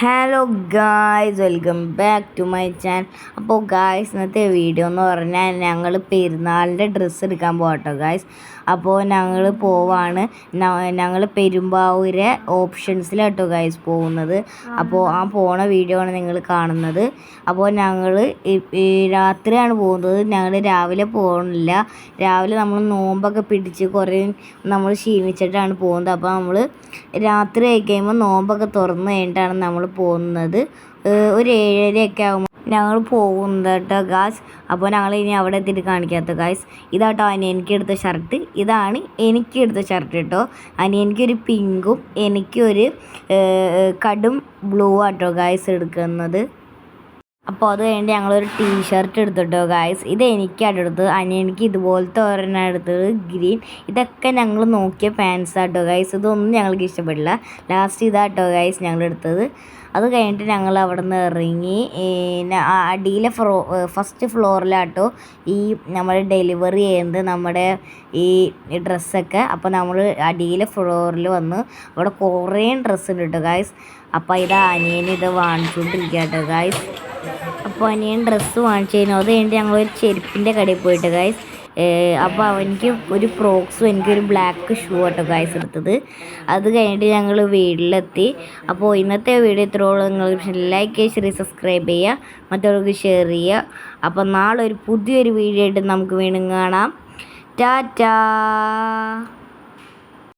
Hello guys, welcome back to my channel. അപ്പോൾ guys, ഇന്നത്തെ video എന്ന് പറഞ്ഞാൽ ഞങ്ങൾ പെരുന്നാളിൻ്റെ ഡ്രസ്സ് എടുക്കാൻ പോകട്ടോ ഗായ്സ്. അപ്പോൾ ഞങ്ങൾ പോവാണ്. ഞങ്ങൾ പെരുമ്പാവൂരെ ഓപ്ഷൻസിലാട്ടോ ഗായ്സ് പോകുന്നത്. അപ്പോൾ ആ പോണ വീഡിയോ ആണ് നിങ്ങൾ കാണുന്നത്. അപ്പോൾ ഞങ്ങൾ രാത്രിയാണ് പോകുന്നത്. ഞങ്ങൾ രാവിലെ പോകണില്ല. രാവിലെ നമ്മൾ നോമ്പൊക്കെ പിടിച്ച് കുറേ നമ്മൾ ക്ഷീണിച്ചിട്ടാണ് പോകുന്നത്. അപ്പോൾ നമ്മൾ രാത്രി ആയി കഴിയുമ്പോൾ നോമ്പൊക്കെ തുറന്നു കഴിഞ്ഞിട്ടാണ് നമ്മൾ പോകുന്നത്. ഒരു 7:30 ആകുമ്പോൾ ഞങ്ങൾ പോകുന്നത് കേട്ടോ ഗായ്സ്. അപ്പോൾ ഞങ്ങൾ ഇനി അവിടെ എത്തിയിട്ട് കാണിക്കാത്ത ഗായ്സ്. ഇതാട്ടോ അനിയനിക്ക് എടുത്ത ഷർട്ട്. ഇതാണ് എനിക്ക് എടുത്ത ഷർട്ട് കേട്ടോ. അനിയനിക്കൊരു പിങ്കും എനിക്കൊരു കടും ബ്ലൂ ആട്ടോ ഗായ്സ് എടുക്കുന്നത്. അപ്പോൾ അത് കഴിഞ്ഞ് ഞങ്ങളൊരു ടീഷർട്ട് എടുത്തിട്ടോ ഗായ്സ്. ഇത് എനിക്കാണ് എടുത്തത്. അനിയനിക്ക് ഇതുപോലത്തെ ഒരെണ്ണം എടുത്തത് ഗ്രീൻ. ഇതൊക്കെ ഞങ്ങൾ നോക്കിയ പാൻസ് ആട്ടോ ഗായ്സ്. ഇതൊന്നും ഞങ്ങൾക്ക് ഇഷ്ടപ്പെടില്ല. ലാസ്റ്റ് ഇതാട്ടോ ഗായ്സ് ഞങ്ങൾ എടുത്തത്. അത് കഴിഞ്ഞിട്ട് ഞങ്ങൾ അവിടെ നിന്ന് ഇറങ്ങി അടിയിലെ ഫസ്റ്റ് ഫ്ലോറിലാട്ടോ ഈ നമ്മൾ ഡെലിവറി ചെയ്യുന്നത് നമ്മുടെ ഈ ഡ്രസ്സൊക്കെ. അപ്പോൾ നമ്മൾ അടിയിലെ ഫ്ലോറിൽ വന്ന് അവിടെ കുറേ ഡ്രസ്സ് ഉണ്ട് കേട്ടോ ഗായ്സ്. അപ്പോൾ ഇതാ അനിയന് ഇത് വാങ്ങിച്ചുകൊണ്ടിരിക്കുക കേട്ടോ ഗായ്സ്. അപ്പോൾ അനിയൻ ഡ്രസ്സ് വാങ്ങിച്ചു കഴിഞ്ഞു. അത് കഴിഞ്ഞിട്ട് ഞങ്ങളൊരു ചെരുപ്പിൻ്റെ കടയിൽ പോയിട്ട് ഗായ്സ്. അപ്പോൾ അവനിക്ക് ഒരു ഫ്രോക്സും എനിക്കൊരു ബ്ലാക്ക് ഷൂ ആട്ടോ ഗായ്സ് എടുത്തത്. അത് കഴിഞ്ഞിട്ട് ഞങ്ങൾ വീട്ടിലെത്തി. അപ്പോൾ ഇന്നത്തെ വീഡിയോ ഇത്രയോളം. നിങ്ങൾ ലൈക്ക് ചെയ്യുക, ഷെയർ, സബ്സ്ക്രൈബ് ചെയ്യുക, മറ്റവർക്ക് ഷെയർ ചെയ്യുക. അപ്പോൾ നാളെ ഒരു പുതിയൊരു വീഡിയോ ആയിട്ട് നമുക്ക് വീണ്ടും കാണാം. ടാറ്റാ.